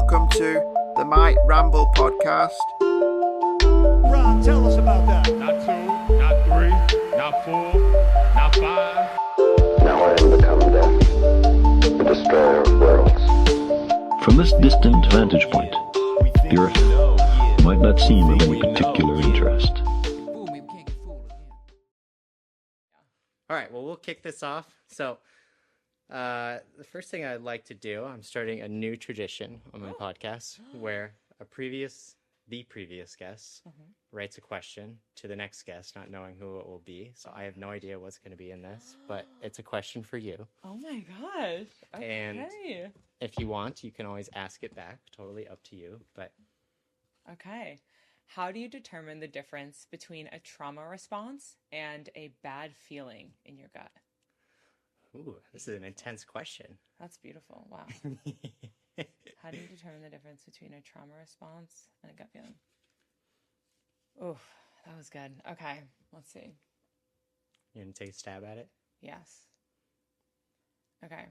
welcome to the Might Ramble podcast. Ron, tell us about that. Not 2, not 3, not 4, not 5. Now I am become death, the destroyer of worlds. From this distant vantage point, the Earth might not seem of any particular interest. All right, well, we'll kick this off. So, the first thing I'd like to do, I'm starting a new tradition on my podcast where the previous guest writes a question to the next guest, not knowing who it will be. So I have no idea what's going to be in this, but it's a question for you. Oh my gosh. Okay. And if you want, you can always ask it back. Totally up to you. But okay. How do you determine the difference between a trauma response and a bad feeling in your gut? Ooh, this is an intense question. That's beautiful. Wow. How do you determine the difference between a trauma response and a gut feeling? Ooh, that was good. Okay, let's see. You gonna take a stab at it? Yes. Okay.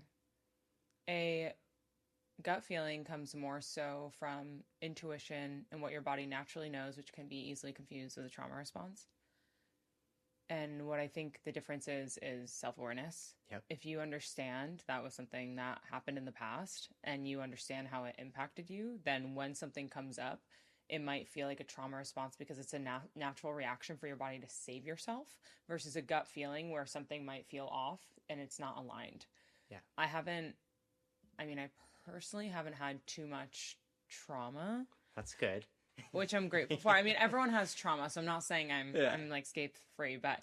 A gut feeling comes more so from intuition and what your body naturally knows, which can be easily confused with a trauma response. And what I think the difference is self-awareness. Yep. If you understand that was something that happened in the past and you understand how it impacted you, then when something comes up, it might feel like a trauma response because it's a natural reaction for your body to save yourself versus a gut feeling where something might feel off and it's not aligned. Yeah. I personally haven't had too much trauma. That's good. Which I'm grateful for. I mean, everyone has trauma, so I'm not saying I'm like scape free, but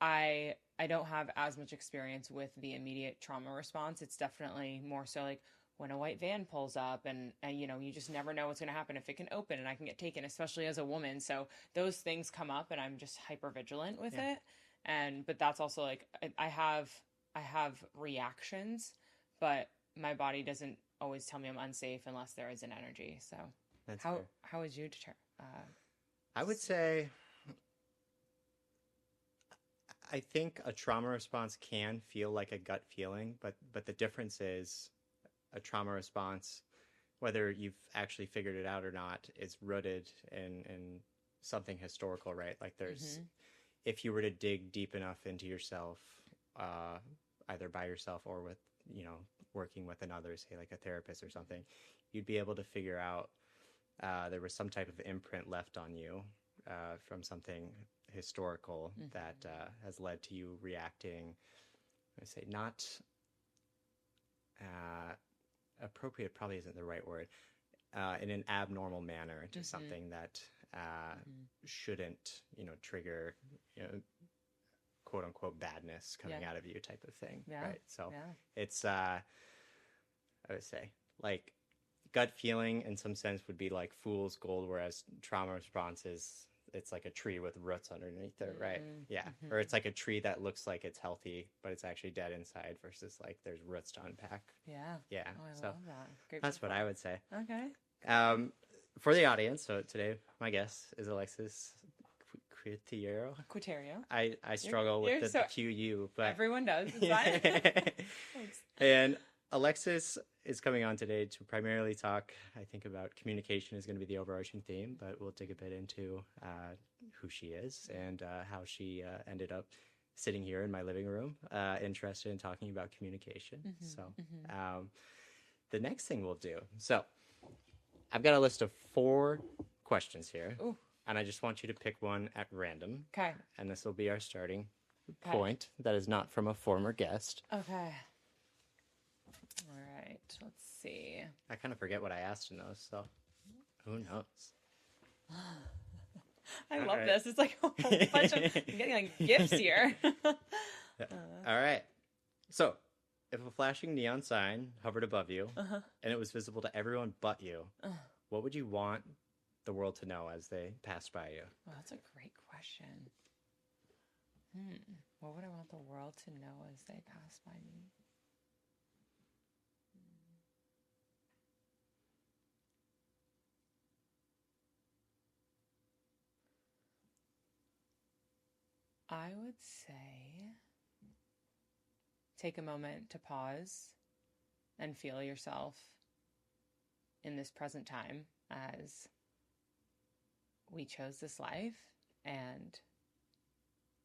I don't have as much experience with the immediate trauma response. It's definitely more so like when a white van pulls up and you know, you just never know what's going to happen if it can open and I can get taken, especially as a woman. So those things come up and I'm just hyper vigilant with it. But that's also like I have reactions, but my body doesn't always tell me I'm unsafe unless there is an energy. So That's how fair. how would you determine? I would say, I think a trauma response can feel like a gut feeling, but the difference is a trauma response, whether you've actually figured it out or not, is rooted in something historical, right? Like there's, if you were to dig deep enough into yourself, either by yourself or with, you know, working with another, say like a therapist or something, you'd be able to figure out there was some type of imprint left on you from something historical that has led to you reacting, I say not appropriate probably isn't the right word, in an abnormal manner to something that shouldn't, you know, trigger, you know, quote unquote badness coming out of you type of thing. Right. So it's, I would say like, gut feeling in some sense would be like fool's gold, whereas trauma response is it's like a tree with roots underneath it, right? Yeah. Or it's like a tree that looks like it's healthy, but it's actually dead inside versus like there's roots to unpack. Yeah. Yeah. Oh, I so love that. Great that's what I would say. Okay. For the audience, so today my guest is Alexis Quiterio. Quiterio. I struggle with the QU, but everyone does. Is that Thanks. And Alexis is coming on today to primarily talk, I think, about communication is going to be the overarching theme, but we'll dig a bit into who she is and how she ended up sitting here in my living room, interested in talking about communication. The next thing we'll do, so I've got a list of 4 questions here, and I just want you to pick one at random. Okay. And this will be our starting point. That is not from a former guest. Okay. All right, let's see. I kind of forget what I asked in those, so who knows? I love this. It's like a whole bunch of I'm getting like gifts here. All right. So, if a flashing neon sign hovered above you and it was visible to everyone but you, what would you want the world to know as they passed by you? Well, that's a great question. What would I want the world to know as they pass by me? I would say take a moment to pause and feel yourself in this present time as we chose this life and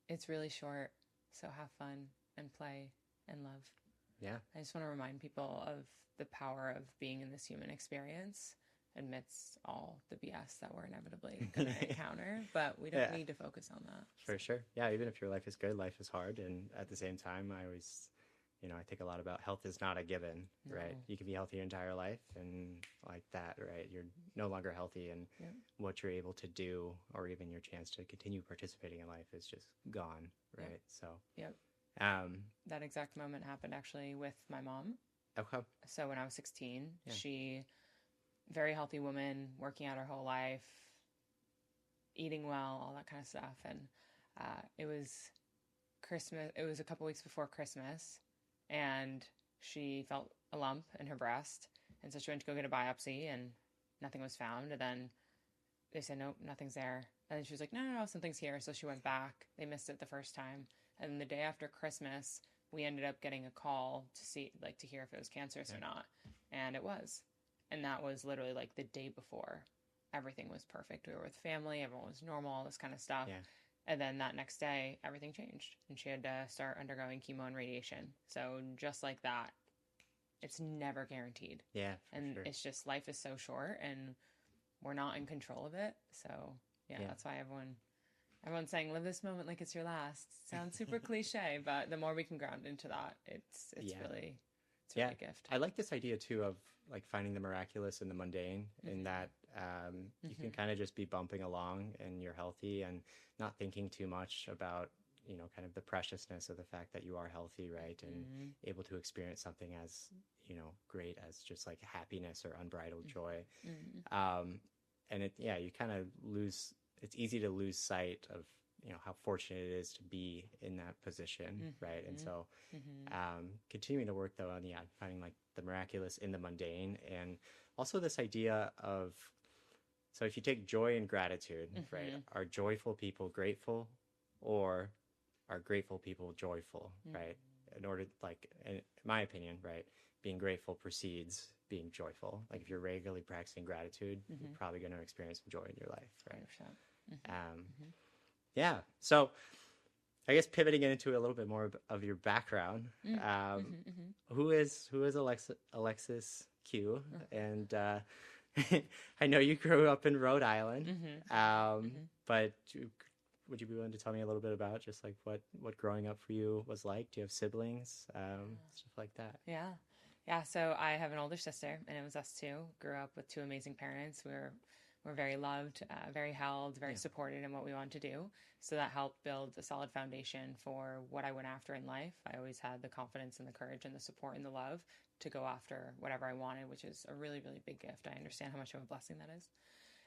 it's really short. So have fun and play and love. Yeah. I just want to remind people of the power of being in this human experience amidst all the BS that we're inevitably going to encounter, but we don't need to focus on that. For sure. Yeah, even if your life is good, life is hard. And at the same time, I always, I think a lot about health is not a given, right? You can be healthy your entire life and like that, right? You're no longer healthy and what you're able to do or even your chance to continue participating in life is just gone, right? So, that exact moment happened actually with my mom. Okay. So when I was 16, she, very healthy woman, working out her whole life, eating well, all that kind of stuff. And it was Christmas. It was a couple weeks before Christmas, and she felt a lump in her breast. And so she went to go get a biopsy, and nothing was found. And then they said, nope, nothing's there. And then she was like, no, something's here. So she went back. They missed it the first time. And the day after Christmas, we ended up getting a call to see, like, to hear if it was cancerous or not. And it was. And that was literally like the day before. Everything was perfect. We were with family. Everyone was normal, all this kind of stuff. Yeah. And then that next day, everything changed. And she had to start undergoing chemo and radiation. So just like that, it's never guaranteed. Yeah, and it's just, life is so short and we're not in control of it. So that's why everyone's saying, live this moment like it's your last. Sounds super cliche, but the more we can ground into that, it's really a gift. I like this idea too of like finding the miraculous in the mundane, in that you can kind of just be bumping along and you're healthy and not thinking too much about, kind of the preciousness of the fact that you are healthy, right? And able to experience something as, great as just like happiness or unbridled joy. And you kind of it's easy to lose sight of, how fortunate it is to be in that position, right? And so continuing to work though on finding like the miraculous in the mundane, and also this idea of, so if you take joy and gratitude, right? Are joyful people grateful, or are grateful people joyful, right? In order, like, in my opinion, right, being grateful precedes being joyful. Like if you're regularly practicing gratitude, you're probably going to experience some joy in your life, right? Yeah. So I guess pivoting into a little bit more of your background, who is Alexis Q? And I know you grew up in Rhode Island, but would you be willing to tell me a little bit about just like what growing up for you was like? Do you have siblings, stuff like that? Yeah. So I have an older sister, and it was us two. Grew up with two amazing parents. We're very loved, very held, very supported in what we wanted to do. So that helped build a solid foundation for what I went after in life. I always had the confidence and the courage and the support and the love to go after whatever I wanted, which is a really, really big gift. I understand how much of a blessing that is.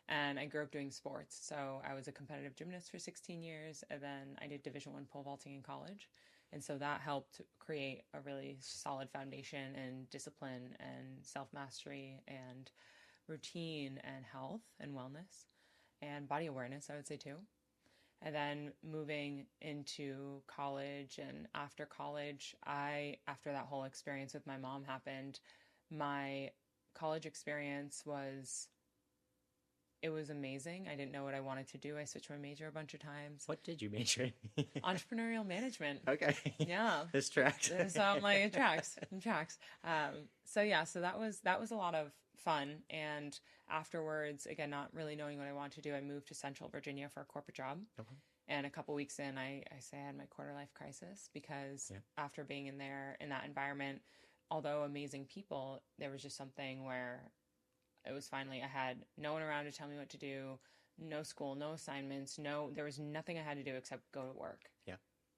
And I grew up doing sports. So I was a competitive gymnast for 16 years, and then I did Division I pole vaulting in college. And so that helped create a really solid foundation and discipline and self-mastery and routine and health and wellness and body awareness, I would say too. And then moving into college, and after college, after that whole experience with my mom happened, my college experience was amazing. I didn't know what I wanted to do. I switched my major a bunch of times. What did you major in? Entrepreneurial management. Okay. Yeah. This tracks. So I'm like, it tracks. So that was a lot of fun. And afterwards, again, not really knowing what I wanted to do, I moved to Central Virginia for a corporate job. Okay. And a couple weeks in, I say I had my quarter life crisis, because after being in that environment, although amazing people, there was just something where it was finally, I had no one around to tell me what to do, no school, no assignments, there was nothing I had to do except go to work. Yeah.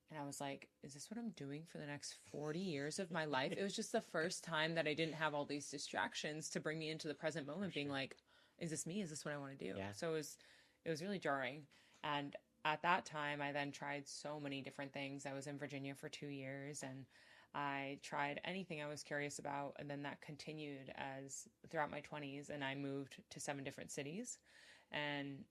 And I was like, is this what I'm doing for the next 40 years of my life? It was just the first time that I didn't have all these distractions to bring me into the present moment, being like, is this me? Is this what I want to do? Yeah. So it was really jarring. And at that time, I then tried so many different things. I was in Virginia for 2 years, and I tried anything I was curious about. And then that continued as throughout my 20s, and I moved to 7 different cities. And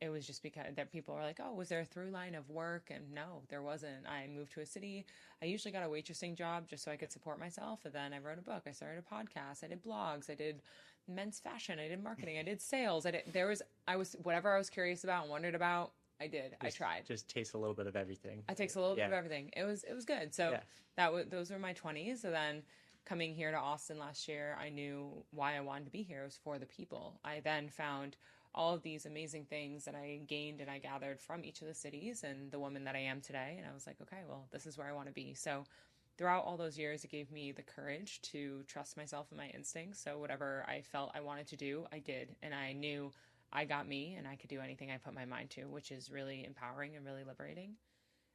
it was just because that people were like, oh, was there a through line of work? And no, there wasn't. I moved to a city. I usually got a waitressing job just so I could support myself. And then I wrote a book. I started a podcast. I did blogs. I did men's fashion. I did marketing. I did sales. I was whatever I was curious about and wondered about. I did. I tried. Just taste a little bit of everything. I takes a little bit of everything. It was good. So those were my 20s. And then coming here to Austin last year, I knew why I wanted to be here. It was for the people. I then found all of these amazing things that I gained and I gathered from each of the cities and the woman that I am today. And I was like, okay, well, this is where I want to be. So throughout all those years, it gave me the courage to trust myself and my instincts. So whatever I felt I wanted to do, I did. And I knew I got me and I could do anything I put my mind to, which is really empowering and really liberating.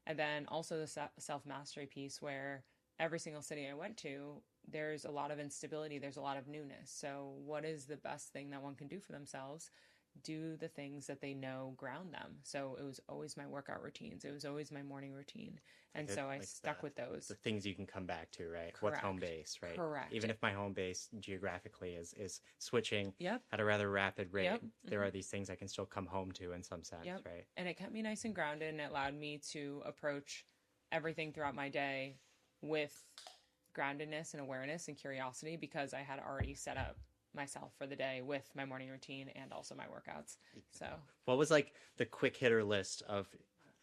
And then also the self-mastery piece, where every single city I went to, there's a lot of instability. There's a lot of newness. So what is the best thing that one can do for themselves? Do the things that they know ground them. So it was always my workout routines. It was always my morning routine. And so I stuck with those. The things you can come back to, right? Correct. What's home base, right? Correct. Even if my home base geographically is switching Yep. at a rather rapid rate, Yep. there are these things I can still come home to in some sense, Yep. right? And it kept me nice and grounded, and it allowed me to approach everything throughout my day with groundedness and awareness and curiosity, because I had already set up myself for the day with my morning routine and also my workouts. So what was like the quick hitter list of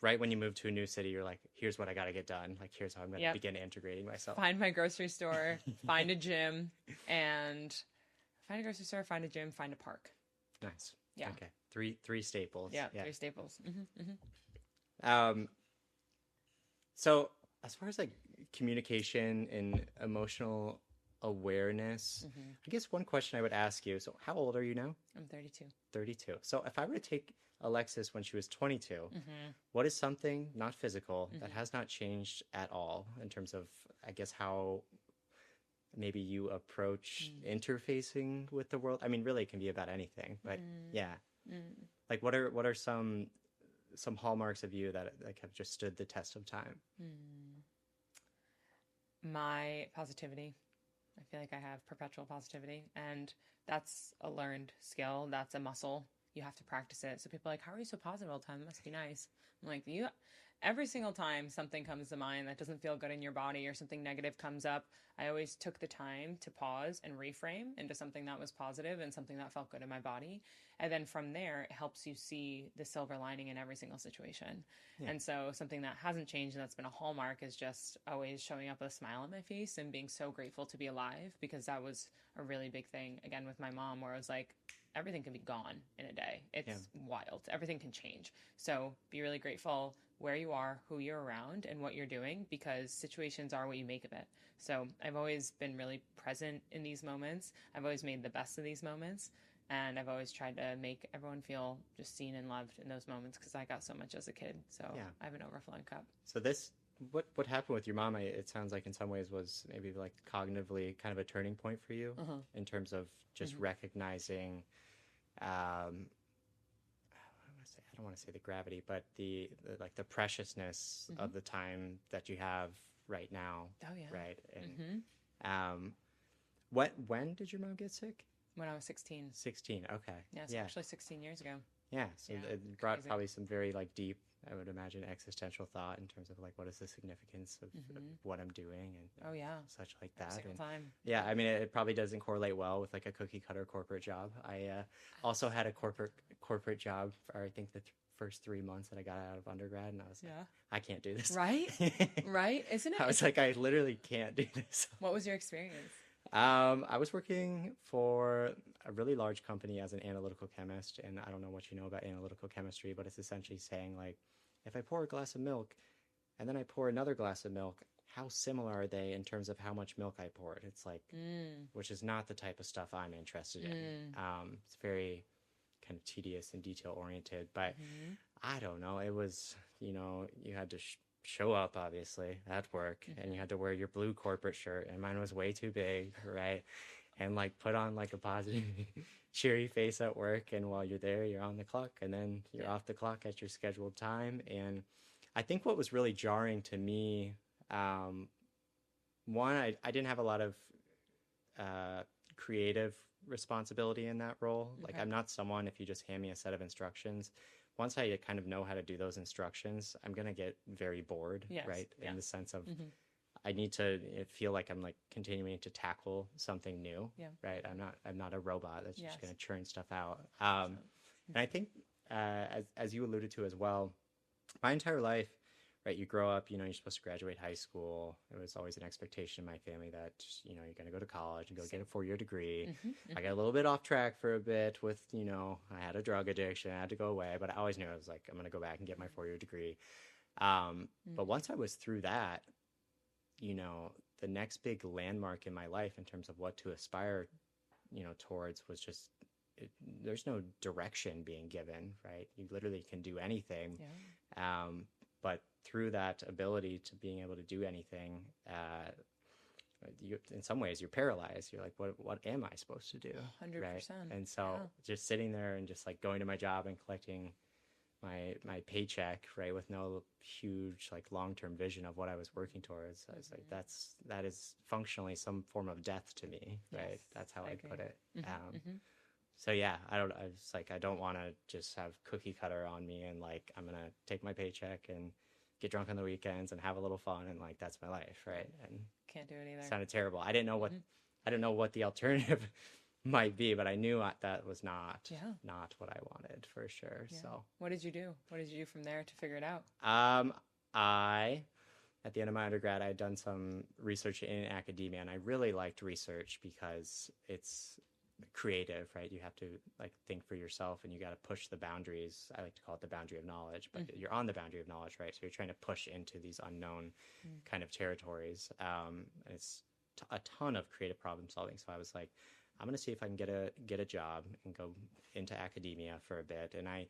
right when you move to a new city, you're like, here's what I got to get done. Like, here's how I'm going to begin integrating myself. Find my grocery store, find a gym, and find a grocery store, find a gym, find a park. Nice. Yeah. Okay. Three staples. Yeah. 3 staples. So as far as like communication and emotional awareness, I guess one question I would ask you, so how old are you now? I'm 32. 32. So if I were to take Alexis when she was 22, what is something, not physical, that has not changed at all in terms of, I guess, how maybe you approach interfacing with the world? I mean, really, it can be about anything, but like what are some hallmarks of you that like have just stood the test of time? My positivity. I feel like I have perpetual positivity, and that's a learned skill. That's a muscle. You have to practice it. So people are like, how are you so positive all the time? It must be nice. I'm like, every single time something comes to mind that doesn't feel good in your body or something negative comes up, I always took the time to pause and reframe into something that was positive and something that felt good in my body. And then from there, it helps you see the silver lining in every single situation. Yeah. And so something that hasn't changed and that's been a hallmark is just always showing up with a smile on my face and being so grateful to be alive, because that was a really big thing, again, with my mom, where I was like, everything can be gone in a day. It's wild. Everything can change. So be really grateful where you are, who you're around, and what you're doing, because situations are what you make of it. So I've always been really present in these moments. I've always made the best of these moments. And I've always tried to make everyone feel just seen and loved in those moments, because I got so much as a kid. So I have an overflowing cup. So what happened with your mom, it sounds like in some ways was maybe like cognitively kind of a turning point for you in terms of just recognizing, I don't want to say the gravity, but the preciousness of the time that you have right now. Oh yeah. Right. And when did your mom get sick? When I was 16. 16. Okay. Yeah. It's actually 16 years ago. Yeah. So it brought probably some very like deep, I would imagine, existential thought in terms of like, what is the significance of what I'm doing and such like that. Every single time. Yeah, I mean, it probably doesn't correlate well with like a cookie cutter corporate job. I also had a corporate job for I think the first 3 months that I got out of undergrad, and I was like, I can't do this. Right? Right? Isn't it? I was like, I literally can't do this. What was your experience? I was working for a really large company as an analytical chemist, and I don't know what you know about analytical chemistry, but it's essentially saying like, if I pour a glass of milk and then I pour another glass of milk, how similar are they in terms of how much milk I poured? It's like, which is not the type of stuff I'm interested in. It's very kind of tedious and detail oriented, but I don't know. It was, you had to show up obviously at work and you had to wear your blue corporate shirt, and mine was way too big, right? And like put on like a positive cheery face at work, and while you're there you're on the clock, and then you're off the clock at your scheduled time. And I think what was really jarring to me, one, I didn't have a lot of creative responsibility in that role. Like I'm not someone, if you just hand me a set of instructions, once I kind of know how to do those instructions, I'm going to get very bored, right? In the sense of I need to feel like I'm like continuing to tackle something new. Yeah. Right. I'm not a robot that's Yes. just going to churn stuff out. And I think, as you alluded to as well, my entire life, right, you grow up, you're supposed to graduate high school. It was always an expectation in my family that, you're going to go to college and go get a 4-year degree. I got a little bit off track for a bit with, I had a drug addiction. I had to go away, but I always knew I was like, I'm going to go back and get my 4-year degree. But once I was through that, the next big landmark in my life in terms of what to aspire, towards was just, there's no direction being given, right? You literally can do anything. Yeah. But through that ability to being able to do anything, in some ways you're paralyzed. You're like, what am I supposed to do? 100%. Right? And so just sitting there and just like going to my job and collecting my paycheck, right, with no huge like long-term vision of what I was working towards. I was like, that is functionally some form of death to me, right? Yes, that's how I put it. So yeah, I was like, I don't want to just have cookie cutter on me and like, I'm going to take my paycheck and get drunk on the weekends and have a little fun. And like, that's my life. Right. And can't do it either. Sounded terrible. I didn't know what the alternative might be, but I knew that was not what I wanted for sure. Yeah. So what did you do? What did you do from there to figure it out? At the end of my undergrad, I had done some research in academia, and I really liked research because it's creative, right? You have to like think for yourself, and you got to push the boundaries. I like to call it the boundary of knowledge, but you're on the boundary of knowledge, right? So you're trying to push into these unknown kind of territories. And it's a ton of creative problem solving. So I was like, I'm going to see if I can get a job and go into academia for a bit. And I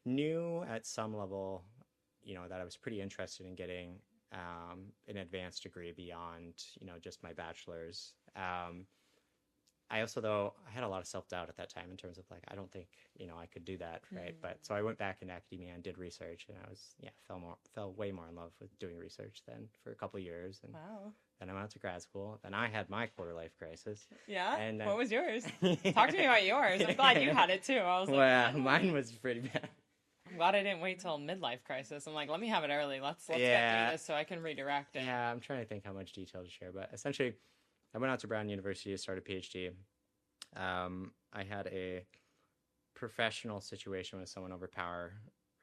knew at some level, that I was pretty interested in getting an advanced degree beyond, just my bachelor's. I also, though, I had a lot of self-doubt at that time in terms of like, I don't think, I could do that, right? But so I went back into academia and did research, and I was, fell way more in love with doing research then for a couple of years. And then I went to grad school. Then I had my quarter life crisis. Yeah? And, what was yours? Talk to me about yours. I'm glad you had it too. I was like, mine was pretty bad. I'm glad I didn't wait till midlife crisis. I'm like, let me have it early. Let's get through this so I can redirect it. Yeah, I'm trying to think how much detail to share, but essentially, I went out to Brown University to start a PhD. I had a professional situation with someone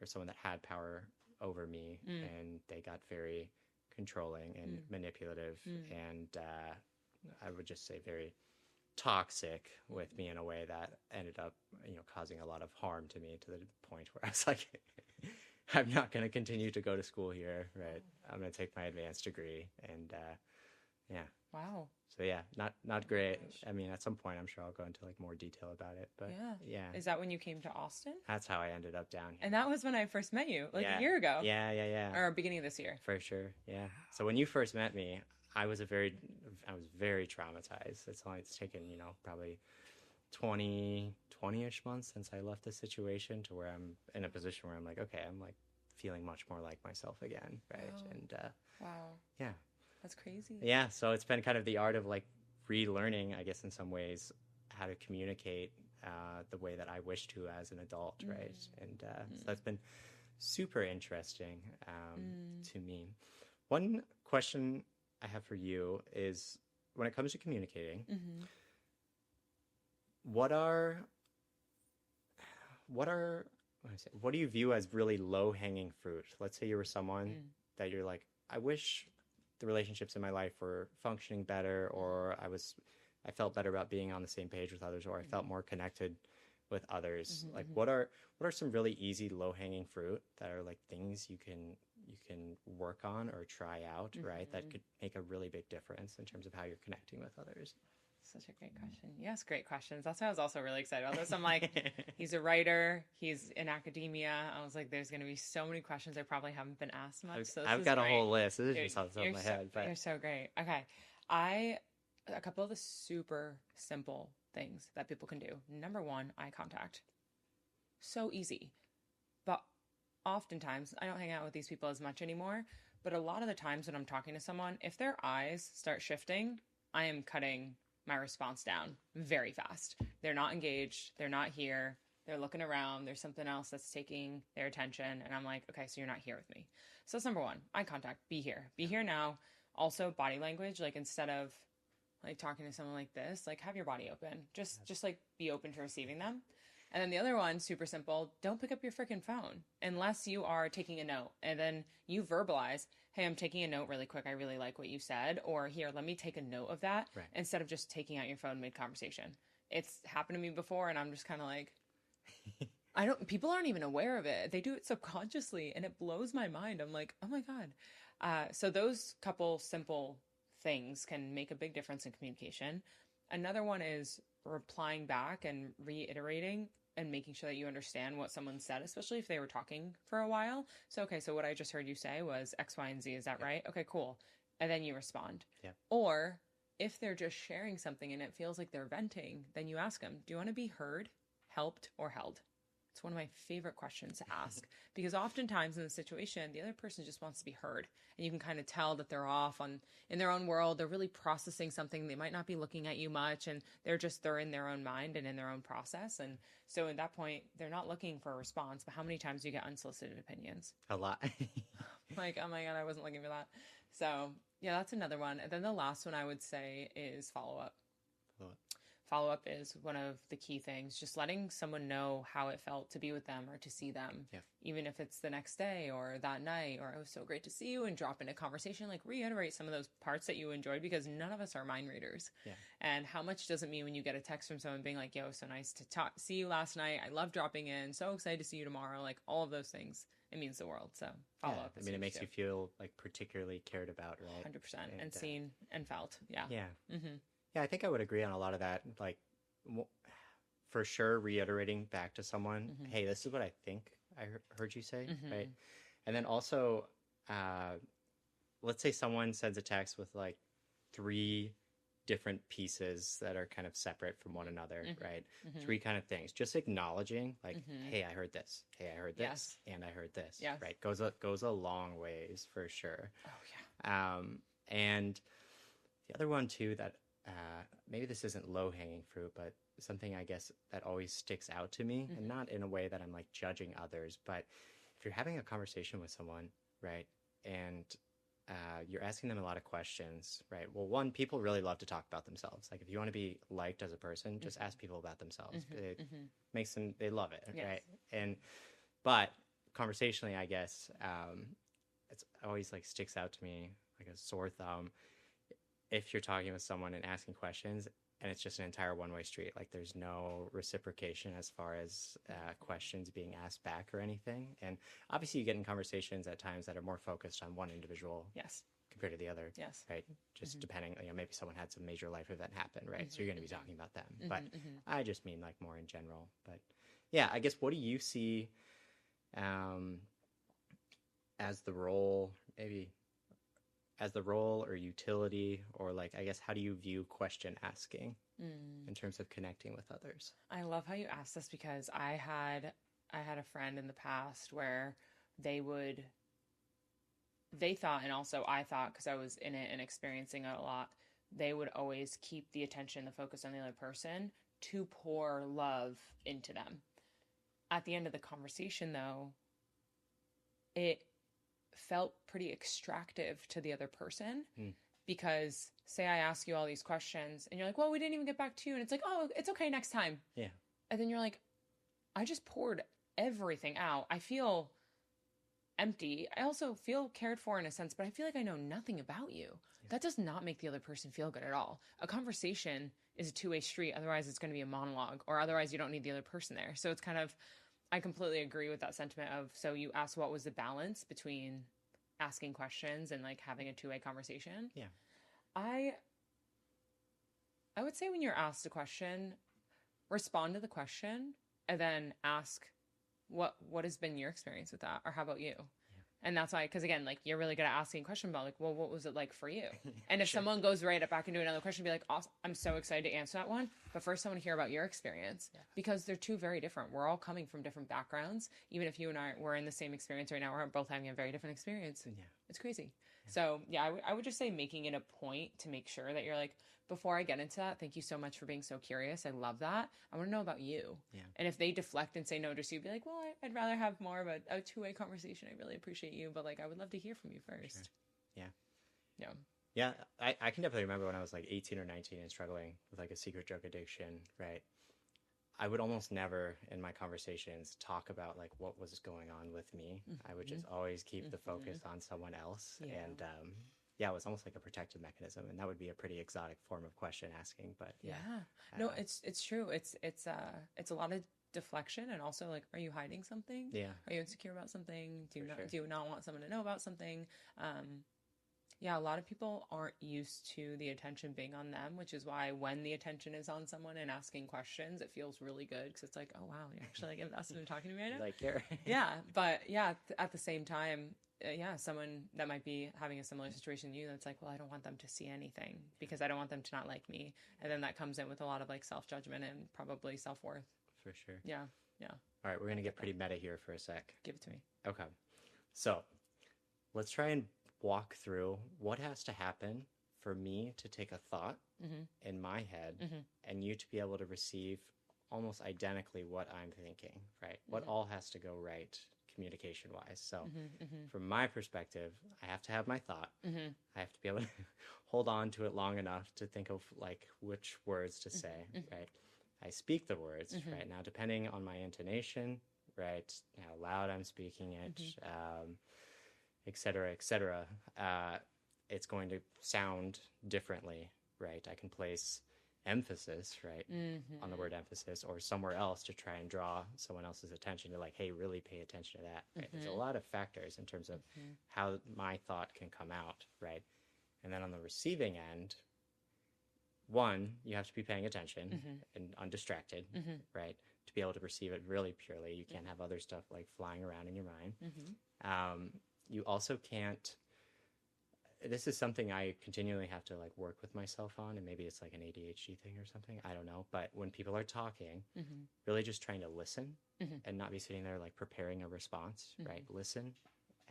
someone that had power over me, and they got very controlling and manipulative, and I would just say very toxic with me in a way that ended up, causing a lot of harm to me, to the point where I was like, I'm not going to continue to go to school here, right? I'm going to take my advanced degree, and Wow. So yeah, not great. I mean, at some point, I'm sure I'll go into like more detail about it. But yeah. Is that when you came to Austin? That's how I ended up down here. And that was when I first met you, like a year ago. Yeah. Or beginning of this year. For sure. Yeah. So when you first met me, I was very traumatized. It's taken, probably 20-ish months since I left the situation to where I'm in a position where I'm like, okay, I'm like feeling much more like myself again, right? Wow. And yeah. That's crazy. Yeah, so it's been kind of the art of like relearning, I guess, in some ways, how to communicate the way that I wish to as an adult, right? And so that's been super interesting to me. One question I have for you is, when it comes to communicating, what do you view as really low-hanging fruit? Let's say you were someone that you're like, I wish the relationships in my life were functioning better, or I felt better about being on the same page with others, or I felt more connected with others. Like what are some really easy low-hanging fruit that are like things you can work on or try out, right? That could make a really big difference in terms of how you're connecting with others. Such a great question. Yes, great questions. That's why I was also really excited about this. I'm like, he's a writer. He's in academia. I was like, there's going to be so many questions I probably haven't been asked much. So I've got a whole list. This is just off the top of my head. But you're so great. Okay. A couple of the super simple things that people can do. Number one, eye contact. So easy. But oftentimes, I don't hang out with these people as much anymore. But a lot of the times when I'm talking to someone, if their eyes start shifting, I am cutting my response down very fast. They're not engaged. They're not here. They're looking around. There's something else that's taking their attention. And I'm like, okay, so you're not here with me. So that's number one, eye contact. Be here. Be here now. Also body language, like instead of like talking to someone like this, like have your body open, just like be open to receiving them. And then the other one, super simple, don't pick up your freaking phone unless you are taking a note. And then you verbalize, hey, I'm taking a note really quick. I really like what you said. Or here, let me take a note of that instead of just taking out your phone mid-conversation. It's happened to me before, and I'm just kind of like, people aren't even aware of it. They do it subconsciously, and it blows my mind. I'm like, oh my God. So those couple simple things can make a big difference in communication. Another one is replying back and reiterating and making sure that you understand what someone said, especially if they were talking for a while. So, okay, so what I just heard you say was X, Y, and Z. Is that right? Okay, cool. And then you respond. Yeah. Or if they're just sharing something and it feels like they're venting, then you ask them, do you want to be heard, helped, or held? It's one of my favorite questions to ask because oftentimes in the situation, the other person just wants to be heard. And you can kind of tell that they're off in their own world. They're really processing something. They might not be looking at you much, and they're in their own mind and in their own process. And so at that point, they're not looking for a response. But how many times do you get unsolicited opinions? A lot. Like, oh my God, I wasn't looking for that. So yeah, that's another one. And then the last one I would say is follow-up. Follow-up is one of the key things, just letting someone know how it felt to be with them or to see them, even if it's the next day or that night, or it was so great to see you, and drop into conversation, like reiterate some of those parts that you enjoyed, because none of us are mind readers. And how much does it mean when you get a text from someone being like, yo, so nice to see you last night. I love dropping in. So excited to see you tomorrow. Like all of those things, it means the world. So follow up. I mean, it makes you feel like particularly cared about, right? 100%. And seen and felt. Yeah. Yeah. Mm-hmm. Yeah, I think I would agree on a lot of that. Like, for sure, reiterating back to someone, hey, this is what I think I heard you say, right? And then also, let's say someone sends a text with like 3 different pieces that are kind of separate from one another, right? 3 kind of things. Just acknowledging, like, hey, I heard this. Hey, I heard this. And I heard this. Right? Goes a long ways for sure. Oh yeah. And the other one too that maybe this isn't low-hanging fruit, but something I guess that always sticks out to me, and not in a way that I'm like judging others, but if you're having a conversation with someone, right, and you're asking them a lot of questions, right? Well, one, people really love to talk about themselves. Like if you want to be liked as a person, just ask people about themselves. It makes them, they love it, right? But conversationally, I guess, it's always like sticks out to me like a sore thumb if you're talking with someone and asking questions and it's just an entire one-way street. Like there's no reciprocation as far as questions being asked back or anything. And obviously you get in conversations at times that are more focused on one individual compared to the other, right? Just depending, maybe someone had some major life event happen, right? So you're going to be talking about them. But I just mean like more in general. But yeah, I guess what do you see as the role, maybe as the role or utility, or like, I guess, how do you view question asking in terms of connecting with others? I love how you asked this because I had a friend in the past where they thought, and also I thought, because I was in it and experiencing it a lot, they would always keep the attention, the focus on the other person to pour love into them. At the end of the conversation, though, it felt pretty extractive to the other person because say I ask you all these questions and you're like, well, we didn't even get back to you. And it's like, oh, it's okay next time. Yeah. And then you're like, I just poured everything out. I feel empty. I also feel cared for in a sense, but I feel like I know nothing about you. Yeah. That does not make the other person feel good at all. A conversation is a two-way street. Otherwise it's going to be a monologue, or otherwise you don't need the other person there. So it's kind of, I completely agree with that sentiment of, so you asked what was the balance between asking questions and like having a two-way conversation. Yeah. I would say when you're asked a question, respond to the question and then ask what has been your experience with that, or how about you? And that's why, because again, like you're really good at asking a question about like, well, what was it like for you? And if someone goes right back into another question, be like, awesome, I'm so excited to answer that one. But first I want to hear about your experience because they're two very different. We're all coming from different backgrounds. Even if you and I were in the same experience right now, we're both having a very different experience. Yeah. It's crazy. Yeah. So yeah, I would just say making it a point to make sure that you're like, before I get into that, thank you so much for being so curious. I love that. I want to know about you. Yeah. And if they deflect and say no to you, be like, well, I'd rather have more of a two-way conversation. I really appreciate you, but like, I would love to hear from you first. Sure. Yeah. Yeah. Yeah, I can definitely remember when I was like 18 or 19 and struggling with like a secret drug addiction, right? I would almost never in my conversations talk about like what was going on with me. I would just always keep the focus on someone else. Yeah. And yeah, it was almost like a protective mechanism. And that would be a pretty exotic form of question asking. But yeah. No, it's true. It's a lot of deflection, and also like, are you hiding something? Yeah. Are you insecure about something? Do For sure. you not want someone to know about something? Yeah, a lot of people aren't used to the attention being on them, which is why when the attention is on someone and asking questions, it feels really good because it's like, oh wow, you're actually like invested in talking to me right now. Like here. Yeah, but yeah, at the same time, yeah, someone that might be having a similar situation to you, that's like, well, I don't want them to see anything because I don't want them to not like me, and then that comes in with a lot of like self-judgment and probably self-worth. For sure. Yeah. All right, we're gonna get pretty meta here for a sec. Give it to me. Okay, so let's try and walk through what has to happen for me to take a thought in my head and you to be able to receive almost identically what I'm thinking, right? What all has to go right communication wise. So from my perspective, I have to have my thought. I have to be able to hold on to it long enough to think of like which words to say, right? I speak the words, right? Now, depending on my intonation, right? How loud I'm speaking it, et cetera, it's going to sound differently, right? I can place emphasis, right, on the word emphasis or somewhere else to try and draw someone else's attention to like, hey, really pay attention to that, right? There's a lot of factors in terms of how my thought can come out, right? And then on the receiving end, one, you have to be paying attention and undistracted, right? To be able to receive it really purely. You can't have other stuff like flying around in your mind. You also can't, this is something I continually have to like work with myself on, and maybe it's like an ADHD thing or something, I don't know. But when people are talking, really just trying to listen and not be sitting there like preparing a response, right? Listen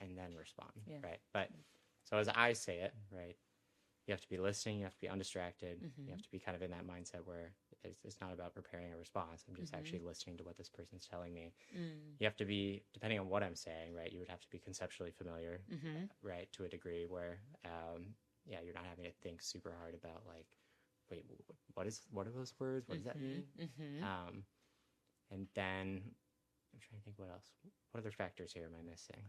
and then respond, right? But so as I say it, right, you have to be listening, you have to be undistracted, you have to be kind of in that mindset where it's not about preparing a response. I'm just actually listening to what this person's telling me. You have to be, depending on what I'm saying, right, you would have to be conceptually familiar, right, to a degree where, you're not having to think super hard about like, wait, what are those words? What does that mean? And then I'm trying to think what else. What other factors here am I missing?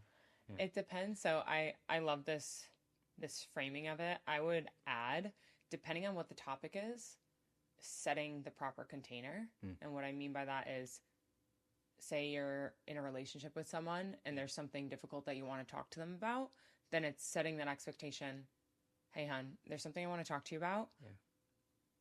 Yeah. It depends. So I love this framing of it. I would add, depending on what the topic is, setting the proper container. And what I mean by that is, say you're in a relationship with someone and there's something difficult that you want to talk to them about, then it's setting that expectation. Hey, hon, there's something I want to talk to you about. Yeah.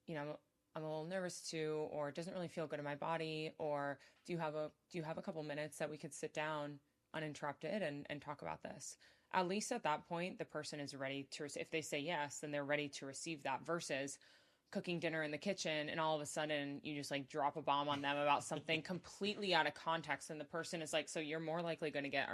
You know, I'm a little nervous too, or it doesn't really feel good in my body, or do you have a couple minutes that we could sit down uninterrupted and talk about this? At least at that point, the person is ready to, if they say yes, then they're ready to receive that, versus cooking dinner in the kitchen and all of a sudden you just like drop a bomb on them about something completely out of context, and the person is like, so you're more likely going to get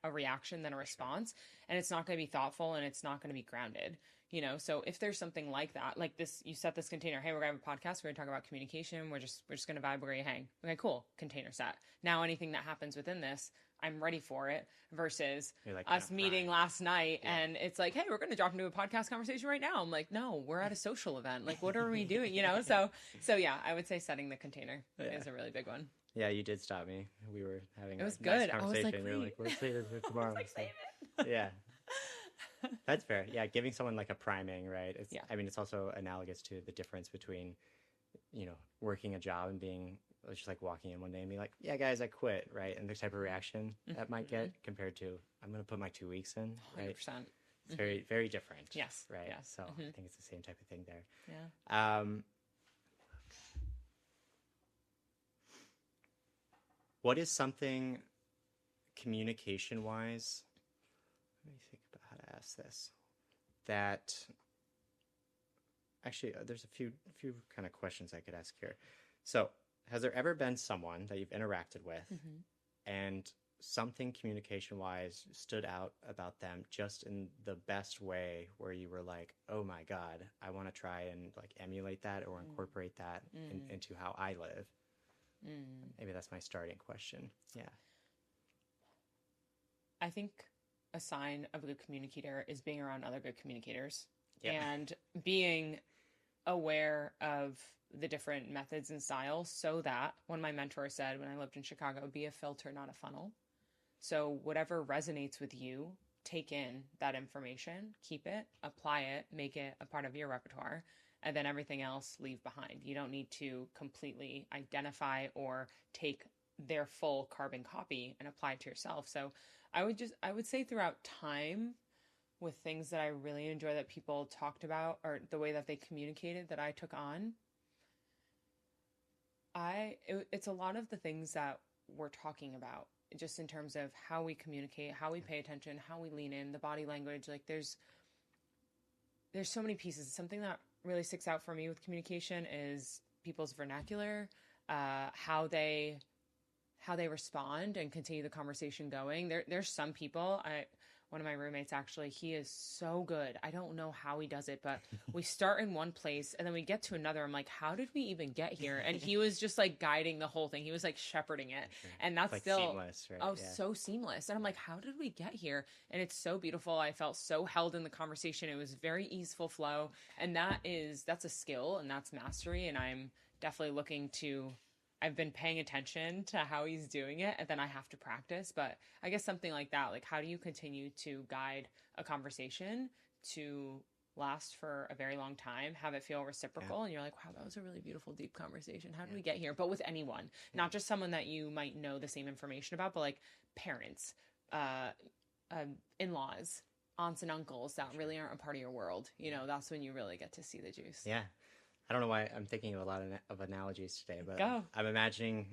a reaction than a response, and it's not going to be thoughtful and it's not going to be grounded, you know? So if there's something like that, like this, you set this container, hey, we're going to have a podcast, we're going to talk about communication, we're just going to vibe, we're going to hang. Okay, cool, container set. Now anything that happens within this, I'm ready for it, versus like us meeting last night and it's like, hey, we're going to drop into a podcast conversation right now. I'm like, no, we're at a social event. Like, what are we doing? You know? So yeah, I would say setting the container is a really big one. Yeah, you did stop me. We were having it was a good. Nice conversation. I was like, you're like, let's save it for tomorrow. Like, save it. Yeah. That's fair. Yeah, giving someone like a priming, right? I mean, it's also analogous to the difference between, you know, working a job and being just like walking in one day and be like, yeah, guys, I quit, right? And the type of reaction that might get compared to, I'm going to put my 2 weeks in, right? 100%. It's very, very different. Yes. Right. Yes. So I think it's the same type of thing there. Yeah. What is something communication wise? Let me think about how to ask this. That actually, there's a few kind of questions I could ask here. So, has there ever been someone that you've interacted with and something communication wise stood out about them just in the best way, where you were like, oh my God, I want to try and like emulate that or incorporate that into how I live? Maybe that's my starting question. Yeah. I think a sign of a good communicator is being around other good communicators. and being aware of the different methods and styles, so that one of my mentors said when I lived in Chicago, be a filter, not a funnel. So whatever resonates with you, take in that information, keep it, apply it, make it a part of your repertoire, and then everything else leave behind. You don't need to completely identify or take their full carbon copy and apply it to yourself. So I would say throughout time, with things that I really enjoy that people talked about, or the way that they communicated that I took on, it's a lot of the things that we're talking about, just in terms of how we communicate, how we pay attention, how we lean in, the body language. Like there's so many pieces. Something that really sticks out for me with communication is people's vernacular, how they respond and continue the conversation going. There's some people, one of my roommates, actually, he is so good. I don't know how he does it, but we start in one place and then we get to another. I'm like, how did we even get here? And he was just like guiding the whole thing. He was like shepherding it. And that's like still seamless, right? So seamless. And I'm like, how did we get here? And it's so beautiful. I felt so held in the conversation. It was very easeful flow. And that's a skill and that's mastery. And I'm definitely I've been paying attention to how he's doing it, and then I have to practice. But I guess something like that, like how do you continue to guide a conversation to last for a very long time, have it feel reciprocal, and you're like, wow, that was a really beautiful, deep conversation. How did we get here? But with anyone, not just someone that you might know the same information about, but like parents, in-laws, aunts and uncles that really aren't a part of your world. You know, that's when you really get to see the juice. Yeah. I don't know why I'm thinking of a lot of analogies today, but Go. I'm imagining,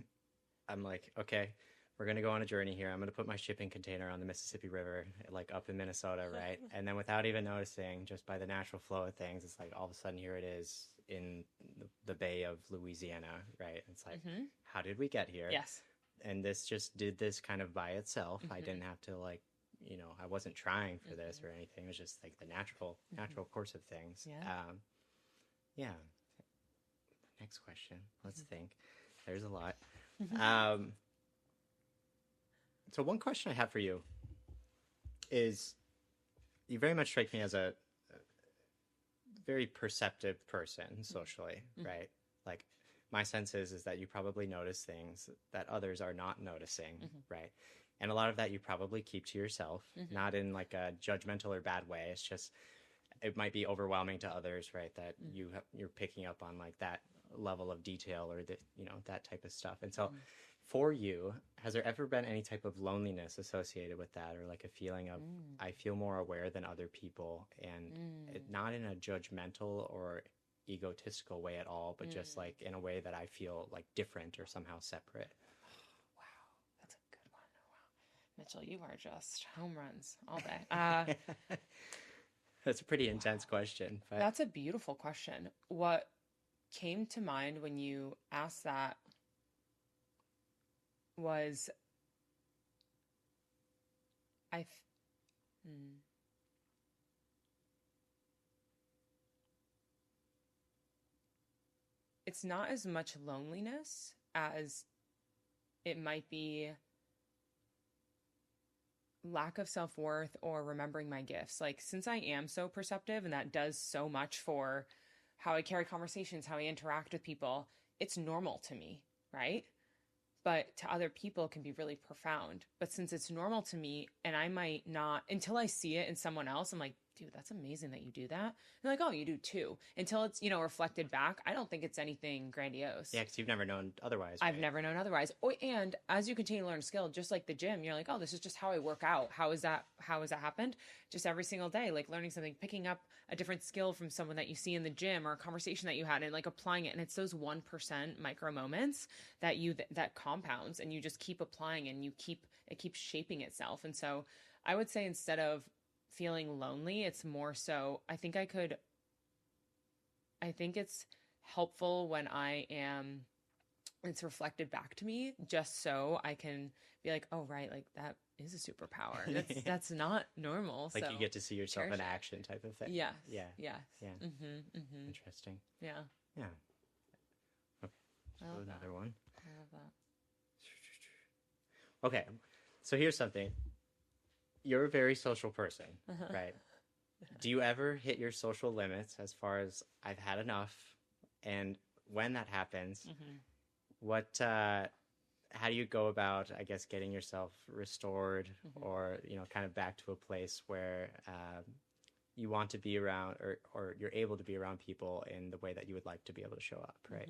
I'm like, okay, we're going to go on a journey here. I'm going to put my shipping container on the Mississippi River, like up in Minnesota, right? And then without even noticing, just by the natural flow of things, it's like all of a sudden here it is in the Bay of Louisiana, right? It's like, how did we get here? Yes. And this just did this kind of by itself. I didn't have to like, you know, I wasn't trying for this or anything. It was just like the natural course of things. Yeah. Next question. Let's think. There's a lot. So one question I have for you is, you very much strike me as a very perceptive person socially, right? Like my sense is that you probably notice things that others are not noticing, right? And a lot of that you probably keep to yourself, not in like a judgmental or bad way. It's just, it might be overwhelming to others, right? That you're picking up on like that level of detail or that type of stuff. And so for you, has there ever been any type of loneliness associated with that, or like a feeling of I feel more aware than other people, and not in a judgmental or egotistical way at all, but just like in a way that I feel like different or somehow separate? Wow, that's a good one. Wow, Mitchell, you are just home runs all day. That's a pretty intense question. But that's a beautiful question. What came to mind when you asked that was it's not as much loneliness as it might be lack of self-worth or remembering my gifts. Like, since I am so perceptive and that does so much for how I carry conversations, how I interact with people, it's normal to me, right? But to other people it can be really profound. But since it's normal to me, and I might not, until I see it in someone else, I'm like, dude, that's amazing that you do that. They're like, oh, you do too. Until it's, reflected back, I don't think it's anything grandiose. Yeah, because you've never known otherwise. Right? I've never known otherwise. Oh, and as you continue to learn a skill, just like the gym, you're like, oh, this is just how I work out. How has that happened? Just every single day, like learning something, picking up a different skill from someone that you see in the gym or a conversation that you had, and like applying it. And it's those 1% micro moments that that compounds, and you just keep applying, and it keeps shaping itself. And so I would say, instead of feeling lonely, it's more so, I think it's helpful when it's reflected back to me, just so I can be like, oh, right, like that is a superpower. That's not normal. Like, so you get to see yourself in action type of thing. Yes. Yeah. Yes. Yeah. Interesting. Yeah. Okay. So another one. I love that. Okay. So here's something. You're a very social person, right? do you ever hit your social limits as far as I've had enough? And when that happens, how do you go about, I guess, getting yourself restored or, kind of back to a place where you want to be around or you're able to be around people in the way that you would like to be able to show up, right?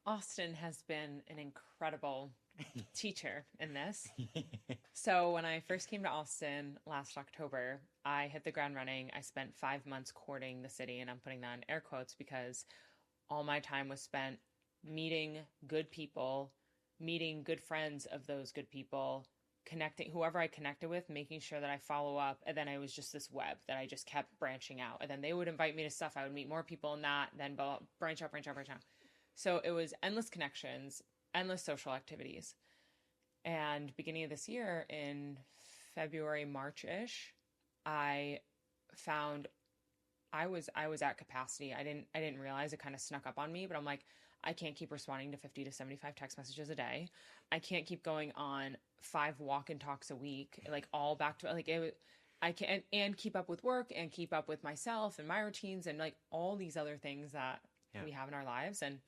Austin has been an incredible teacher in this. So when I first came to Austin last October, I hit the ground running. I spent 5 months courting the city, and I'm putting that in air quotes because all my time was spent meeting good people, meeting good friends of those good people, connecting whoever I connected with, making sure that I follow up. And then I was just this web that I just kept branching out. And then they would invite me to stuff. I would meet more people in that, then branch out. So it was endless connections, endless social activities. And beginning of this year, in February, March-ish, I found I was at capacity. I didn't realize it kind of snuck up on me, but I'm like, I can't keep responding to 50 to 75 text messages a day. I can't keep going on 5 walk-in talks a week, like all back to like it. I can't and keep up with work and keep up with myself and my routines and like all these other things that we have in our lives. And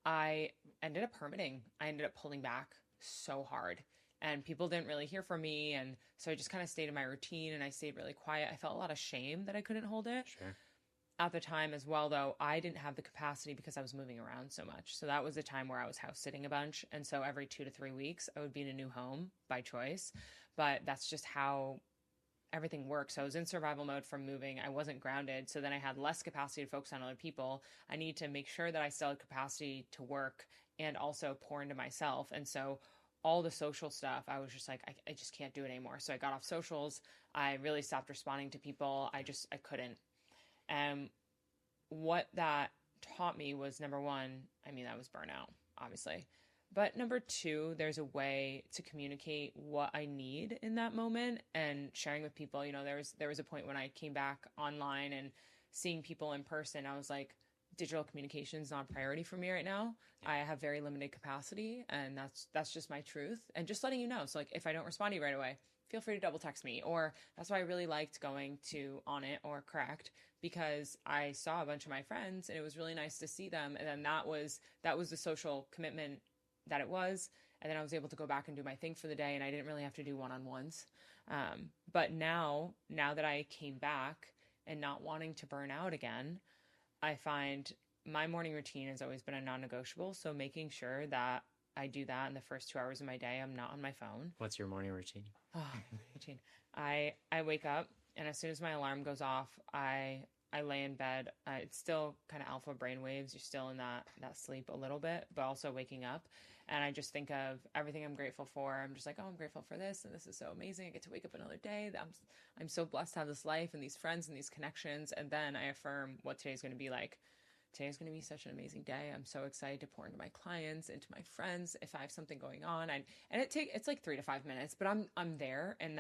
I ended up hermiting. I ended up pulling back so hard, and people didn't really hear from me. And so I just kind of stayed in my routine and I stayed really quiet. I felt a lot of shame that I couldn't hold it. Sure. At the time as well, though, I didn't have the capacity because I was moving around so much. So that was a time where I was house sitting a bunch. And so every 2 to 3 weeks, I would be in a new home by choice. But that's just how everything works. So I was in survival mode from moving. I wasn't grounded. So then I had less capacity to focus on other people. I need to make sure that I still had capacity to work and also pour into myself. And so all the social stuff, I was just like, I just can't do it anymore. So I got off socials. I really stopped responding to people. I couldn't. What that taught me was, number one, that was burnout, obviously. But number two, there's a way to communicate what I need in that moment and sharing with people. There was a point when I came back online and seeing people in person, I was like, digital communication is not a priority for me right now. Yeah. I have very limited capacity, and that's just my truth. And just letting you know. So like, if I don't respond to you right away, feel free to double text me. Or that's why I really liked going to On It or Correct, because I saw a bunch of my friends and it was really nice to see them. And then that was the social commitment that it was. And then I was able to go back and do my thing for the day, and I didn't really have to do one-on-ones. But now that I came back and not wanting to burn out again, I find my morning routine has always been a non-negotiable. So making sure that I do that in the first 2 hours of my day, I'm not on my phone. What's your morning routine? Routine. I wake up, and as soon as my alarm goes off, I lay in bed. It's still kind of alpha brain waves. You're still in that sleep a little bit, but also waking up. And I just think of everything I'm grateful for. I'm just like, oh, I'm grateful for this, and this is so amazing. I get to wake up another day. I'm so blessed to have this life and these friends and these connections. And then I affirm what today's going to be like. Today's going to be such an amazing day. I'm so excited to pour into my clients, into my friends. If I have something going on, and it's like 3 to 5 minutes, but I'm there. And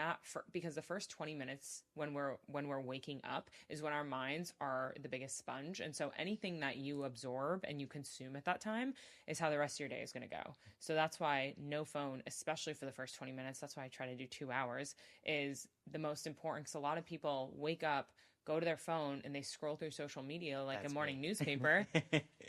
because the first 20 minutes when we're waking up is when our minds are the biggest sponge. And so anything that you absorb and you consume at that time is how the rest of your day is going to go. So that's why no phone, especially for the first 20 minutes, that's why I try to do 2 hours, is the most important. Because a lot of people wake up, go to their phone, and they scroll through social media like a morning newspaper.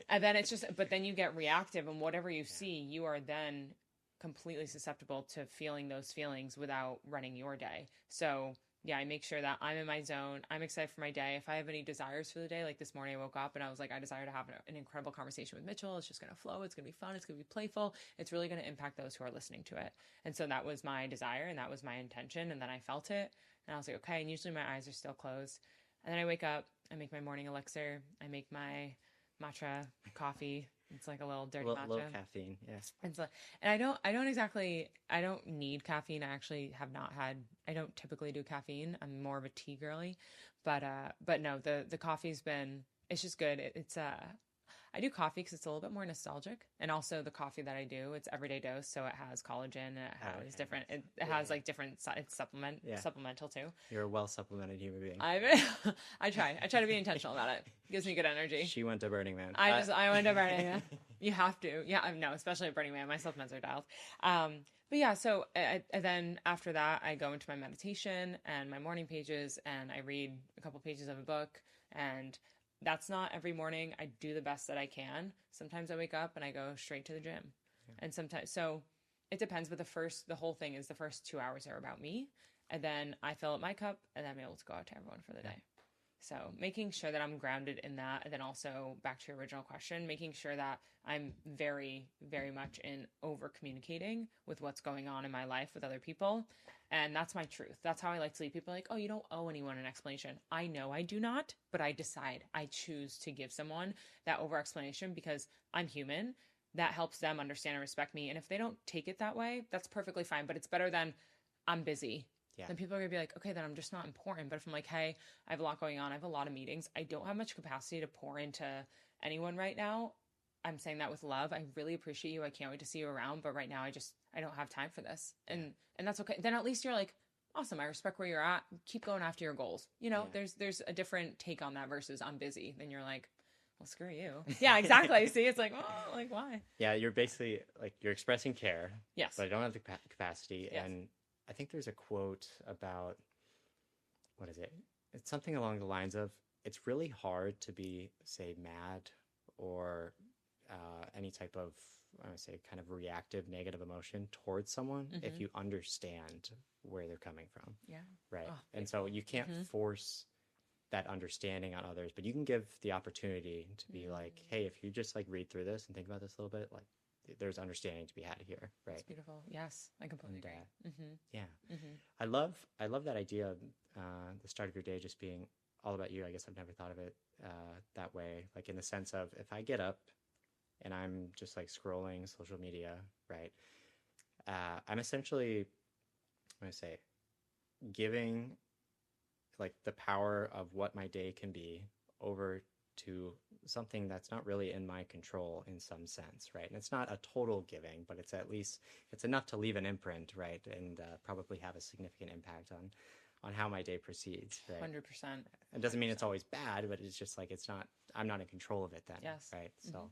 And then but then you get reactive, and whatever you see, you are then completely susceptible to feeling those feelings without running your day. So yeah, I make sure that I'm in my zone. I'm excited for my day. If I have any desires for the day, like this morning I woke up and I was like, I desire to have an incredible conversation with Mitchell. It's just going to flow. It's going to be fun. It's going to be playful. It's really going to impact those who are listening to it. And so that was my desire, and that was my intention. And then I felt it, and I was like, okay. And usually my eyes are still closed. And then I wake up, I make my morning elixir, I make my matcha coffee. It's like a little dirty matcha. Low caffeine, yes. And I don't need caffeine. I don't typically do caffeine. I'm more of a tea girly. But no, the coffee's it's just good. I do coffee because it's a little bit more nostalgic, and also the coffee that I do, it's everyday dose, so it has collagen, and it has different. It has like different. It's supplemental too. You're a well supplemented human being. I try to be intentional about it. It gives me good energy. She went to Burning Man. I went to Burning Man. You have to, yeah. No, especially at Burning Man, my supplements are dialed. But yeah, so then after that, I go into my meditation and my morning pages, and I read a couple pages of a book. And that's not every morning. I do the best that I can. Sometimes I wake up and I go straight to the gym. Yeah. And sometimes, so it depends. But the whole thing is the first 2 hours are about me. And then I fill up my cup, and then I'm able to go out to everyone for the day. So making sure that I'm grounded in that. And then also back to your original question, making sure that I'm very, very much in over communicating with what's going on in my life with other people. And that's my truth. That's how I like to leave people like, oh, you don't owe anyone an explanation. I know I do not, but I choose to give someone that over explanation because I'm human. That helps them understand and respect me. And if they don't take it that way, that's perfectly fine. But it's better than I'm busy. Yeah. Then people are going to be like, okay, then I'm just not important. But if I'm like, hey, I have a lot going on. I have a lot of meetings. I don't have much capacity to pour into anyone right now. I'm saying that with love. I really appreciate you. I can't wait to see you around. But right now, I don't have time for this. And that's okay. Then at least you're like, awesome. I respect where you're at. Keep going after your goals. You know, there's a different take on that versus I'm busy. Then you're like, well, screw you. Yeah, exactly. See, it's like, oh, like why? Yeah, you're basically like you're expressing care. Yes. But I don't have the capacity. Yes. And I think there's a quote about, what is it? It's something along the lines of, it's really hard to be, say, mad or any type of, I would say, kind of reactive negative emotion towards someone if you understand where they're coming from. Yeah. Right. Oh, and so you can't force that understanding on others, but you can give the opportunity to be like, hey, if you just like read through this and think about this a little bit, like, there's understanding to be had here, right? It's beautiful. Yes, I completely agree. Yeah, I love that idea of the start of your day just being all about you. I guess I've never thought of it that way, like in the sense of if I get up and I'm just like scrolling social media, right? I'm essentially, I'm gonna say, giving like the power of what my day can be over to something that's not really in my control in some sense, right? And it's not a total giving, but it's at least, it's enough to leave an imprint, right? And probably have a significant impact on how my day proceeds, right? 100%. It doesn't mean it's always bad, but it's just like, I'm not in control of it then, yes. right? So,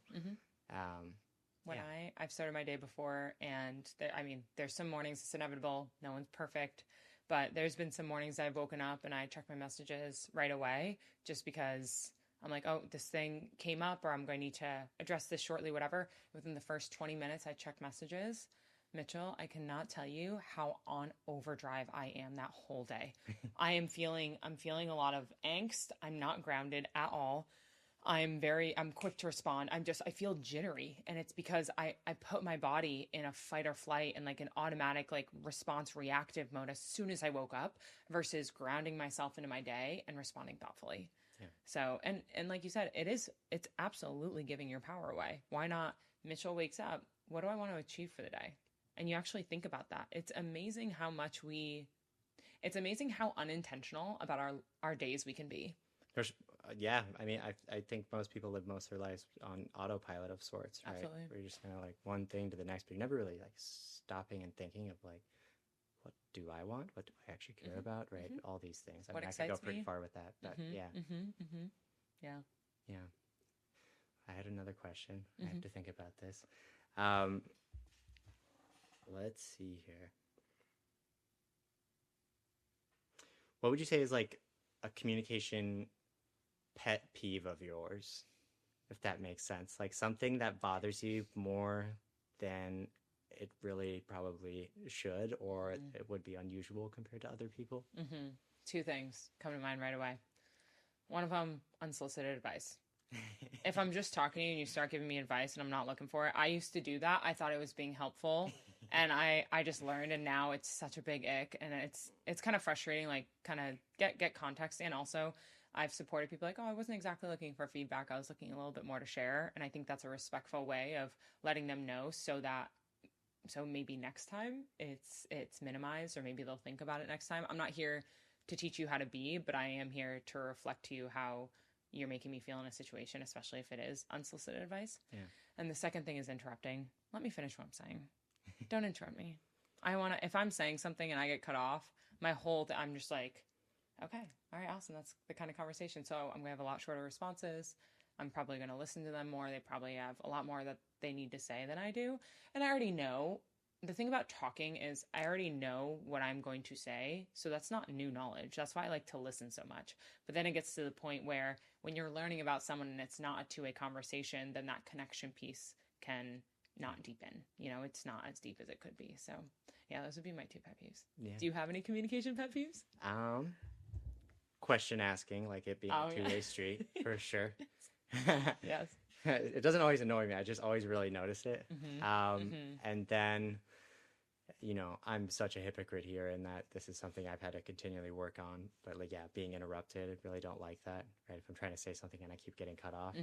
I've started my day before, and there's some mornings it's inevitable. No one's perfect. But there's been some mornings I've woken up and I check my messages right away just because I'm like, oh, this thing came up or I'm going to need to address this shortly, whatever. Within the first 20 minutes, I check messages. Mitchell, I cannot tell you how on overdrive I am that whole day. I'm feeling a lot of angst. I'm not grounded at all. I'm quick to respond. I feel jittery. And it's because I put my body in a fight or flight and like an automatic like response reactive mode as soon as I woke up versus grounding myself into my day and responding thoughtfully. Yeah. So, and like you said, it's absolutely giving your power away. Why not? Mitchell wakes up. What do I want to achieve for the day? And you actually think about that. It's amazing how unintentional about our days we can be. Yeah, I mean, I think most people live most of their lives on autopilot of sorts, right? Absolutely. Where you're just kind of like one thing to the next, but you're never really like stopping and thinking of like, what do I want? What do I actually care about? Right? All these things. I mean, I could go pretty far with that, but yeah. Yeah. Yeah. I had another question. I have to think about this. Let's see here. What would you say is like a communication pet peeve of yours, if that makes sense? Like something that bothers you more than it really probably should, or it would be unusual compared to other people? Two things come to mind right away. One of them, unsolicited advice. If I'm just talking to you and you start giving me advice and I'm not looking for it, I used to do that. I thought it was being helpful. And I just learned, and now it's such a big ick, and it's kind of frustrating, like kind of get context. And also I've supported people like, oh, I wasn't exactly looking for feedback. I was looking a little bit more to share. And I think that's a respectful way of letting them know so maybe next time it's minimized, or maybe they'll think about it next time. I'm not here to teach you how to be, but I am here to reflect to you how you're making me feel in a situation, especially if it is unsolicited advice. Yeah. And the second thing is interrupting. Let me finish what I'm saying. Don't interrupt me. If I'm saying something and I get cut off, I'm just like, okay, all right, awesome. That's the kind of conversation. So I'm going to have a lot shorter responses. I'm probably going to listen to them more. They probably have a lot more that they need to say than I do. And I already know the thing about talking is I already know what I'm going to say, so that's not new knowledge. That's why I like to listen so much. But then it gets to the point where when you're learning about someone and it's not a two-way conversation, then that connection piece can not deepen. You know, it's not as deep as it could be. So yeah, those would be my 2 pet peeves. Yeah. Do you have any communication pet peeves? Question asking, like it being a two-way street, for sure. Yes. It doesn't always annoy me. I just always really notice it. And then, you know, I'm such a hypocrite here in that this is something I've had to continually work on. But like, yeah, being interrupted, I really don't like that. Right? If I'm trying to say something and I keep getting cut off.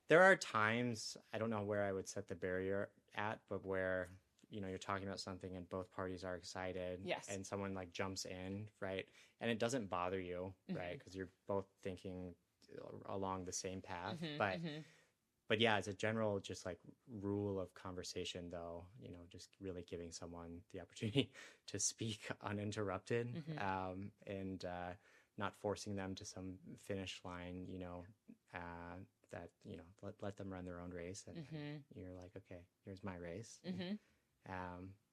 There are times, I don't know where I would set the barrier at, but where, you know, you're talking about something and both parties are excited. Yes. And someone like jumps in, right? And it doesn't bother you, right? Because you're both thinking along the same path. But yeah, as a general just like rule of conversation though, you know, just really giving someone the opportunity to speak uninterrupted, and not forcing them to some finish line, you know, that, you know, let them run their own race, and you're like, okay, here's my race.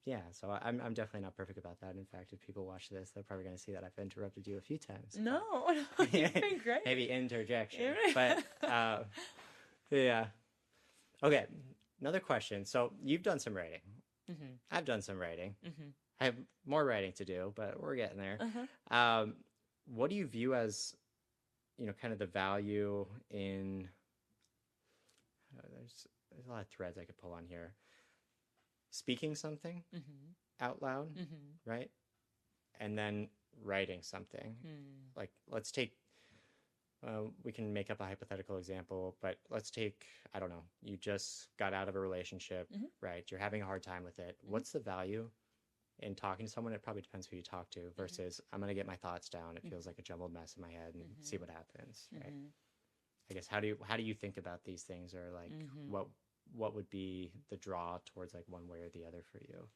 Yeah, so I'm definitely not perfect about that. In fact, if people watch this, they're probably going to see that I've interrupted you a few times. No, you've been great. Maybe interjection, but yeah. Okay, another question. So you've done some writing. I've done some writing. I have more writing to do, but we're getting there. What do you view as, you know, kind of the value in? There's a lot of threads I could pull on here. Speaking something out loud, right? And then writing something. Like, let's take, we can make up a hypothetical example, but let's take, I don't know, you just got out of a relationship, right? You're having a hard time with it. What's the value in talking to someone? It probably depends who you talk to versus I'm going to get my thoughts down. It feels like a jumbled mess in my head and see what happens, right? I guess, how do you think about these things, or like what would be the draw towards like one way or the other for you?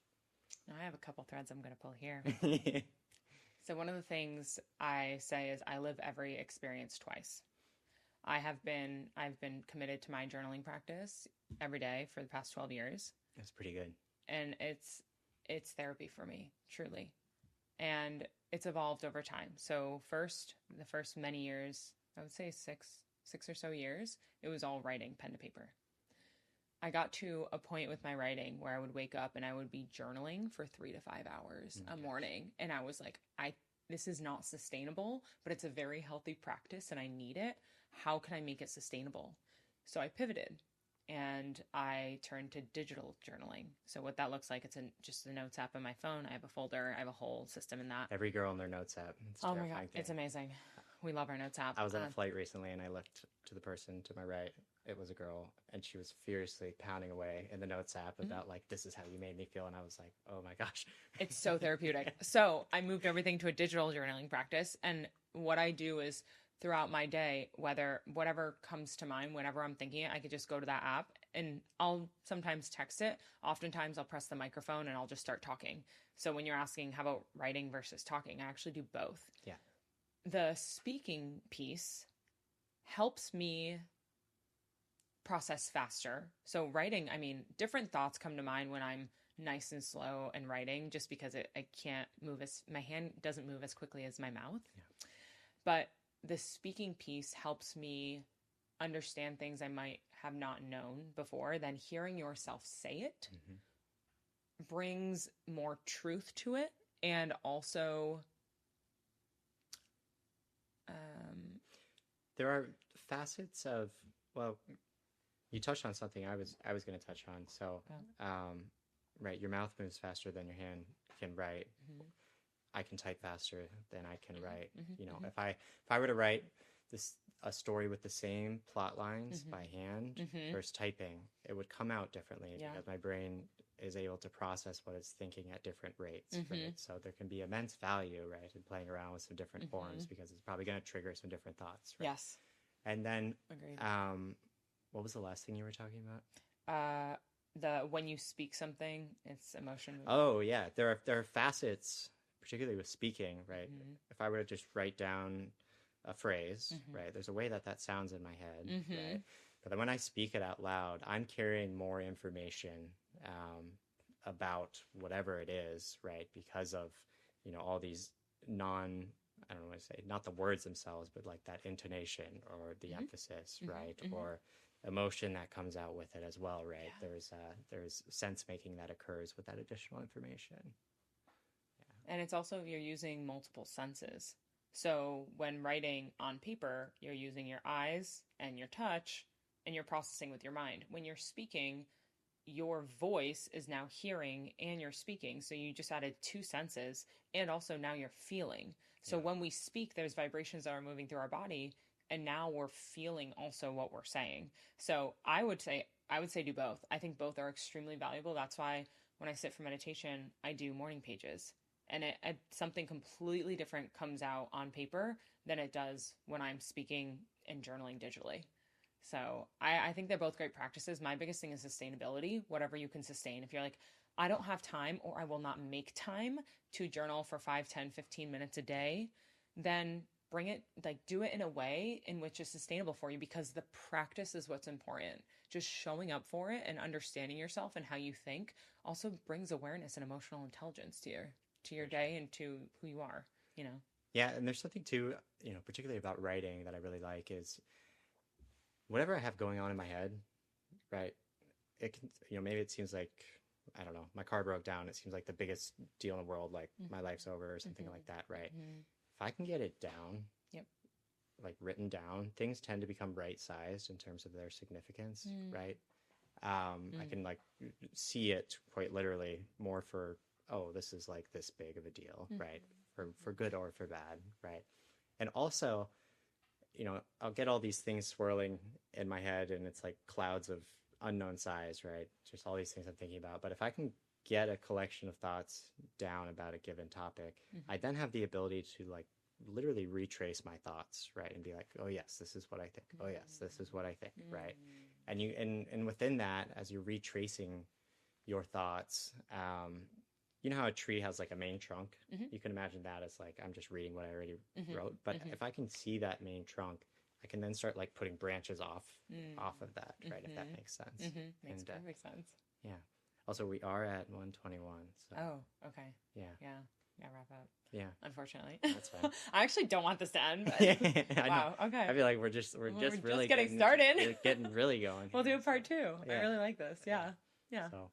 I have a couple threads I'm going to pull here. So one of the things I say is I live every experience twice. I've been committed to my journaling practice every day for the past 12 years. That's pretty good. And it's therapy for me, truly. And it's evolved over time. So the first many years, I would say six or so years, it was all writing, pen to paper. I got to a point with my writing where I would wake up and I would be journaling for 3 to 5 hours a morning. And I was like, this is not sustainable, but it's a very healthy practice and I need it. How can I make it sustainable? So I pivoted and I turned to digital journaling. So what that looks like, it's just the notes app on my phone. I have a folder. I have a whole system in that. Every girl in their notes app. Oh my God, it's amazing. We love our notes app. I was on a flight recently and I looked to the person to my right. It was a girl and she was furiously pounding away in the notes app about like, this is how you made me feel. And I was like, oh my gosh. It's so therapeutic. So I moved everything to a digital journaling practice. And what I do is throughout my day, whatever comes to mind, whenever I'm thinking it, I could just go to that app and I'll sometimes text it. Oftentimes I'll press the microphone and I'll just start talking. So when you're asking how about writing versus talking, I actually do both. Yeah. The speaking piece helps me process faster. So writing, I mean, different thoughts come to mind when I'm nice and slow and writing, just because I can't move my hand doesn't move as quickly as my mouth. Yeah. But the speaking piece helps me understand things I might have not known before. Then hearing yourself say it brings more truth to it. And also, there are facets of, well, you touched on something I was going to touch on. So, right, your mouth moves faster than your hand can write. I can type faster than I can write. You know, if I were to write a story with the same plot lines by hand versus typing, it would come out differently because my brain is able to process what it's thinking at different rates. Right? So there can be immense value, right, in playing around with some different forms because it's probably going to trigger some different thoughts. Right? Yes. And then, agreed. What was the last thing you were talking about? When you speak something, it's emotion. Oh yeah, there are facets, particularly with speaking, right? If I were to just write down a phrase, right, there's a way that sounds in my head, right? But then when I speak it out loud, I'm carrying more information about whatever it is, right? Because of, all these I don't know what to say, not the words themselves, but like that intonation or the emphasis, right? Or emotion that comes out with it as well, right? There's sense making that occurs with that additional information. And it's also, you're using multiple senses. So when writing on paper, you're using your eyes and your touch, and you're processing with your mind. When you're speaking, your voice is now hearing and you're speaking. So you just added 2 senses, and also now you're feeling. So when we speak, there's vibrations that are moving through our body, and now we're feeling also what we're saying. So I would say do both. I think both are extremely valuable. That's why when I sit for meditation, I do morning pages. And something completely different comes out on paper than it does when I'm speaking and journaling digitally. So I think they're both great practices. My biggest thing is sustainability, whatever you can sustain. If you're like, I don't have time, or I will not make time to journal for 5, 10, 15 minutes a day, then bring it, do it in a way in which is sustainable for you, because the practice is what's important. Just showing up for it and understanding yourself and how you think also brings awareness and emotional intelligence to your day and to who you are, Yeah, and there's something too, particularly about writing that I really like is whatever I have going on in my head, right? It can, maybe it seems like, I don't know, my car broke down. It seems like the biggest deal in the world, like my life's over or something like that, right? If I can get it down, like written down, things tend to become right-sized in terms of their significance, right? I can like see it quite literally more for, oh, this is like this big of a deal, right? For good or for bad, right? And also, I'll get all these things swirling in my head, and it's like clouds of unknown size, right? Just all these things I'm thinking about. But if I can get a collection of thoughts down about a given topic, I then have the ability to like literally retrace my thoughts, right? And be like, oh yes, this is what I think. Oh yes, this is what I think, right? And within that, as you're retracing your thoughts, you know how a tree has like a main trunk? You can imagine that as like, I'm just reading what I already wrote. But if I can see that main trunk, I can then start like putting branches off of that, right? If that makes sense. Makes perfect sense. Yeah. Also, we are at 121. So. Oh, okay. Yeah. Wrap up. Yeah. Unfortunately. That's fine. I actually don't want this to end. But... Wow. Okay. I feel like we're just really getting started. Getting really going. We'll do a part 2. Yeah. I really like this. Yeah. So,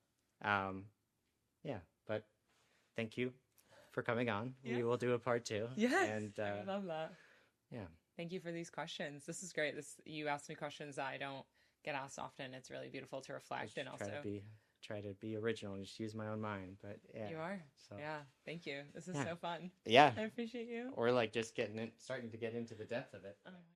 yeah. But thank you for coming on. Yeah. We will do a part 2. Yes. And I love that. Yeah. Thank you for these questions. This is great. You asked me questions that I don't get asked often. It's really beautiful to reflect and also try to be original and just use my own mind. But yeah, you are. So yeah, thank you. This is so fun. Yeah, I appreciate you. Or like just starting to get into the depth of it. Oh.